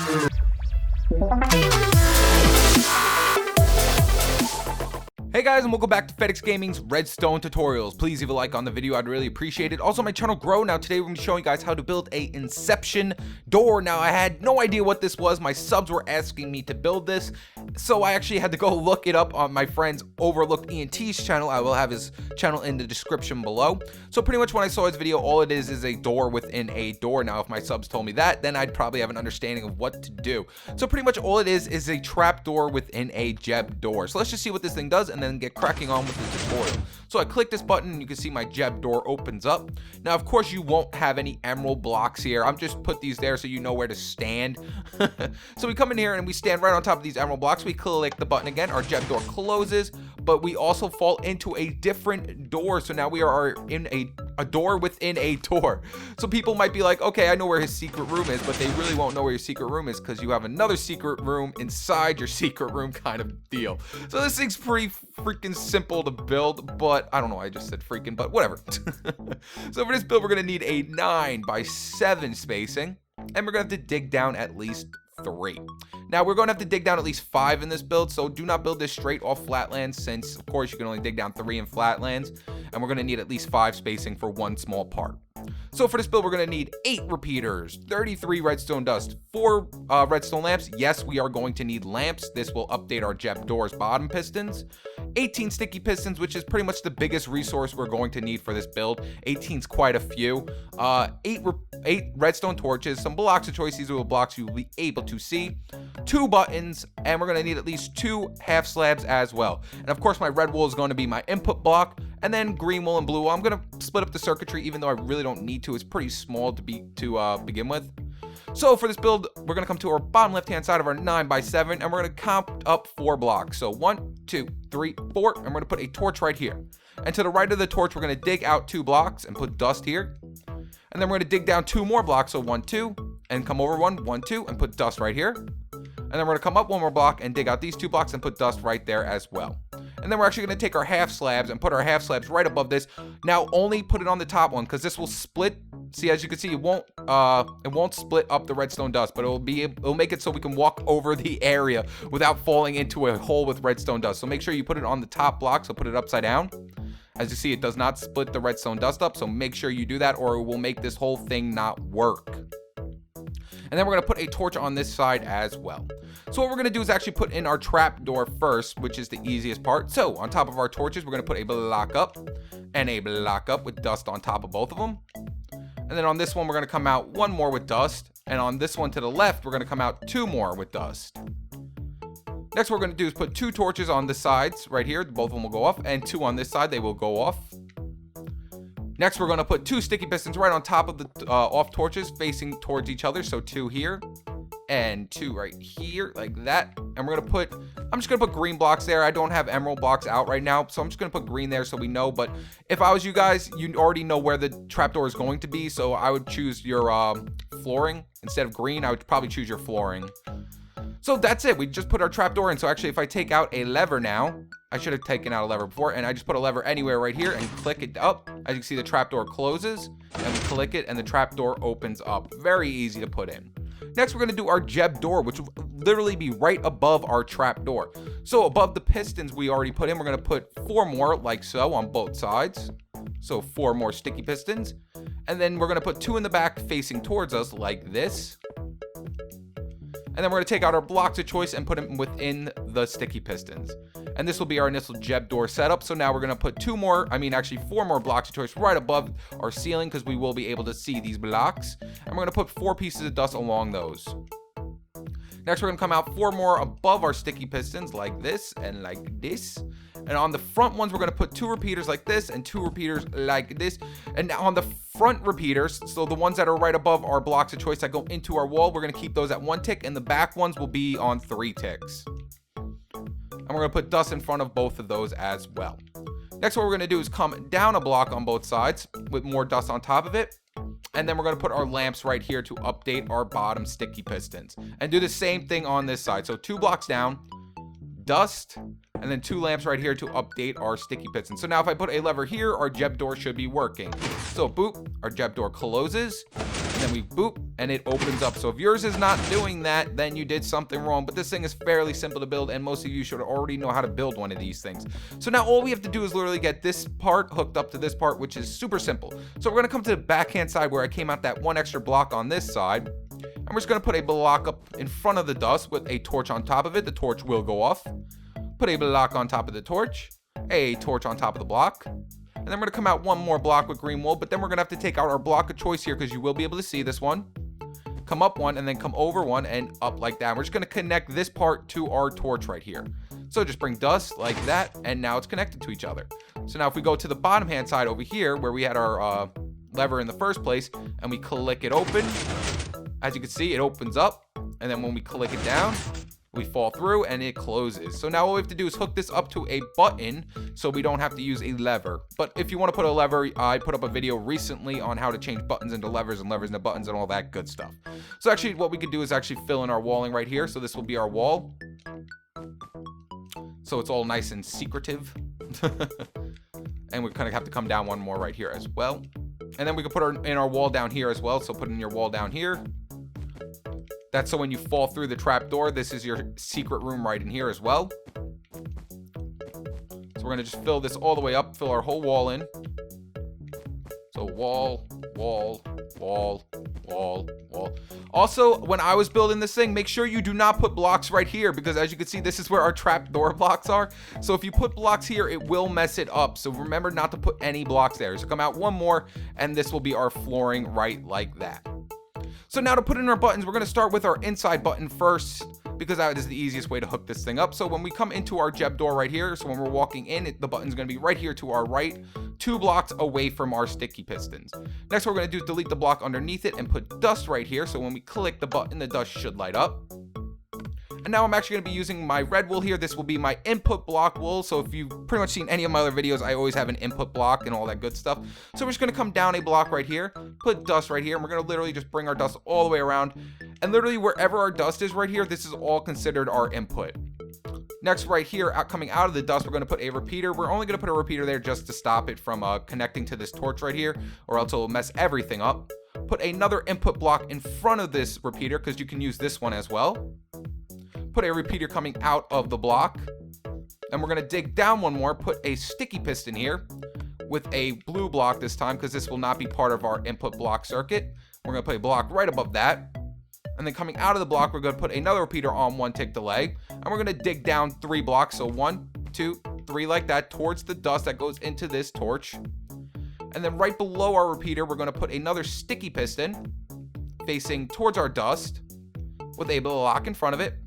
Hey guys, and welcome back to FedEx Gaming's Redstone tutorials. Please leave a like on the video, I'd really appreciate it. Also, my channel grow. Now today we're going to be showing you guys how to build a Inception door. Now I had no idea what this was. My subs were asking me to build this, so I actually had to go look it up on my friend's Overlooked ENT's channel. I will have his channel in the description below. So pretty much when I saw his video, all it is a door within a door. Now if my subs told me that, then I'd probably have an understanding of what to do. So pretty much all it is a trap door within a Jeb door. So let's just see what this thing does and then get cracking on with the tutorial. So I click this button and you can see my Jeb door opens up. Now of course you won't have any emerald blocks here. I'm just put these there so you know where to stand. So we come in here and we stand right on top of these emerald blocks. We click the button again, our Jeb door closes, but we also fall into a different door. So now we are in a door within a door. So people might be like, okay, I know where his secret room is, but they really won't know where your secret room is because you have another secret room inside your secret room kind of deal. So this thing's pretty freaking simple to build, but I don't know, I just said freaking, but whatever. So for this build, we're gonna need a 9x7 spacing, and we're gonna have to dig down at least 3. Now we're going to have to dig down at least 5 in this build, so do not build this straight off flatlands, since of course you can only dig down 3 in flatlands, and we're going to need at least 5 spacing for one small part. So for this build, we're going to need 8 repeaters, 33 redstone dust, 4 redstone lamps. Yes, we are going to need lamps. This will update our Jeb door's bottom pistons. 18 sticky pistons, which is pretty much the biggest resource we're going to need for this build. 18's quite a few. 8 redstone torches, some blocks of choice. These are the blocks you'll be able to see. 2 buttons, and we're going to need at least 2 half slabs as well. And of course, my red wool is going to be my input block, and then green wool and blue wool. I'm going to split up the circuitry, even though I really don't need to. It's pretty small to begin with. So for this build, we're going to come to our bottom left-hand side of our 9x7, and we're going to count up 4 blocks. So 1, 2, 3, 4, and we're going to put a torch right here. And to the right of the torch, we're going to dig out 2 blocks and put dust here. And then we're going to dig down 2 more blocks, so 1, 2, and come over 1, 1, 2, and put dust right here. And then we're going to come up 1 more block and dig out these 2 blocks and put dust right there as well. And then we're actually going to take our half slabs and put our half slabs right above this. Now only put it on the top one, because this will split. See, as you can see, it won't split up the redstone dust, but it'll make it so we can walk over the area without falling into a hole with redstone dust. So make sure you put it on the top block, so put it upside down. As you see, it does not split the redstone dust up, so make sure you do that or it will make this whole thing not work. And then we're going to put a torch on this side as well. So what we're going to do is actually put in our trap door first, which is the easiest part. So on top of our torches, we're going to put a block up and a block up with dust on top of both of them. And then on this one, we're going to come out 1 more with dust. And on this one to the left, we're going to come out 2 more with dust. Next, what we're going to do is put 2 torches on the sides right here. Both of them will go off, and 2 on this side, they will go off. Next, we're going to put 2 sticky pistons right on top of the off torches facing towards each other. So 2 here and 2 right here like that. And I'm just going to put green blocks there. I don't have emerald blocks out right now, so I'm just going to put green there so we know. But if I was you guys, you already know where the trapdoor is going to be. So I would choose your flooring. Instead of green, I would probably choose your flooring. So that's it. We just put our trapdoor in. So actually, if I take out a lever now, I should have taken out a lever before, and I just put a lever anywhere right here and click it up. As you can see, the trapdoor closes, and we click it, and the trapdoor opens up. Very easy to put in. Next, we're going to do our Jeb door, which will literally be right above our trapdoor. So above the pistons we already put in, we're going to put 4 more like so on both sides. So 4 more sticky pistons. And then we're going to put 2 in the back facing towards us like this. And then we're going to take out our blocks of choice and put them within the sticky pistons. And this will be our initial Jeb door setup. So now we're going to put 4 more blocks of choice right above our ceiling, because we will be able to see these blocks. And we're going to put 4 pieces of dust along those. Next, we're going to come out 4 more above our sticky pistons like this and like this. And on the front ones, we're going to put 2 repeaters like this and 2 repeaters like this. And now on the front repeaters, so the ones that are right above our blocks of choice that go into our wall, we're going to keep those at 1 tick, and the back ones will be on 3 ticks. And we're going to put dust in front of both of those as well. Next, what we're going to do is come down a block on both sides with more dust on top of it. And then we're going to put our lamps right here to update our bottom sticky pistons. And do the same thing on this side. So 2 blocks down, dust, and then 2 lamps right here to update our sticky pistons. So now if I put a lever here, our Jeb door should be working. So boop, our Jeb door closes. and then we boop, and it opens up. So if yours is not doing that, then you did something wrong. But this thing is fairly simple to build, and most of you should already know how to build one of these things. So now all we have to do is literally get this part hooked up to this part, which is super simple. So we're gonna come to the backhand side where I came out that one extra block on this side, and we're just gonna put a block up in front of the dust with a torch on top of it. The torch will go off. Put a block on top of the torch, a torch on top of the block. And then we're gonna come out one more block with green wool, but then we're gonna have to take out our block of choice here because you will be able to see this one. Come up one and then come over one and up like that. We're just gonna connect this part to our torch right here. So just bring dust like that, and now it's connected to each other. So now if we go to the bottom hand side over here where we had our lever in the first place, and we click it open, as you can see, it opens up. And then when we click it down, we fall through and it closes. So now all we have to do is hook this up to a button so we don't have to use a lever. But if you want to put a lever, I put up a video recently on how to change buttons into levers and levers into buttons and all that good stuff. So actually what we could do is actually fill in our walling right here. So this will be our wall. So it's all nice and secretive. And we kind of have to come down one more right here as well. And then we can put in our wall down here as well. So put in your wall down here. That's so when you fall through the trap door, this is your secret room right in here as well. So we're gonna just fill this all the way up, fill our whole wall in. So wall, wall, wall, wall, wall. Also, when I was building this thing, make sure you do not put blocks right here because as you can see, this is where our trap door blocks are. So if you put blocks here, it will mess it up. So remember not to put any blocks there. So come out one more and this will be our flooring right like that. So now to put in our buttons, we're gonna start with our inside button first because that is the easiest way to hook this thing up. So when we come into our Jeb door right here, so when we're walking in, the button's gonna be right here to our right, 2 blocks away from our sticky pistons. Next, what we're gonna do is delete the block underneath it and put dust right here. So when we click the button, the dust should light up. And now I'm actually gonna be using my red wool here. This will be my input block wool. So if you've pretty much seen any of my other videos, I always have an input block and all that good stuff. So we're just gonna come down a block right here, put dust right here, and we're gonna literally just bring our dust all the way around. And literally wherever our dust is right here, this is all considered our input. Next, right here, coming out of the dust, we're gonna put a repeater. We're only gonna put a repeater there just to stop it from connecting to this torch right here, or else it'll mess everything up. Put another input block in front of this repeater because you can use this one as well. Put a repeater coming out of the block, and we're gonna dig down one more, put a sticky piston here with a blue block this time because this will not be part of our input block circuit. We're gonna put a block right above that, and then coming out of the block, we're gonna put another repeater on 1 tick delay, and we're gonna dig down 3 blocks, so 1, 2, 3 like that towards the dust that goes into this torch. And then right below our repeater, we're gonna put another sticky piston facing towards our dust with a block in front of it.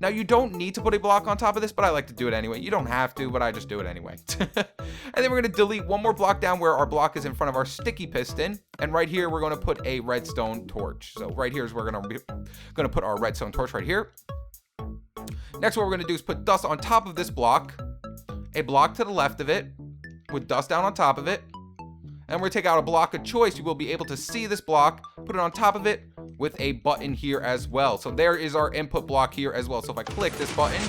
Now, you don't need to put a block on top of this, but I like to do it anyway. You don't have to, but I just do it anyway. And then we're gonna delete one more block down where our block is in front of our sticky piston. And right here, we're gonna put a redstone torch. So right here is where we're gonna put our redstone torch right here. Next, what we're gonna do is put dust on top of this block, a block to the left of it, with dust down on top of it. And we're gonna take out a block of choice. You will be able to see this block, put it on top of it, with a button here as well. So there is our input block here as well. So if I click this button,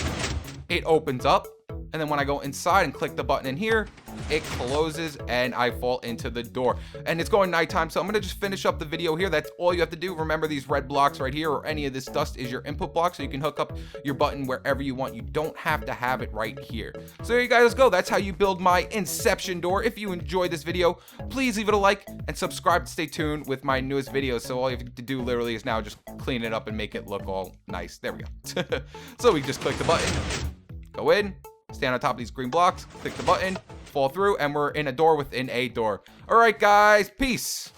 it opens up. And then when I go inside and click the button in here, it closes and I fall into the door. And it's going nighttime, so I'm gonna just finish up the video here. That's all you have to do. Remember, these red blocks right here or any of this dust is your input block, so you can hook up your button wherever you want. You don't have to have it right here. So there you guys go. That's how you build my Inception door. If you enjoyed this video, please leave it a like and subscribe to stay tuned with my newest videos. So all you have to do literally is now just clean it up and make it look all nice. There we go. So we just click the button, go in, stand on top of these green blocks, click the button, fall through, and we're in a door within a door. All right, guys, peace.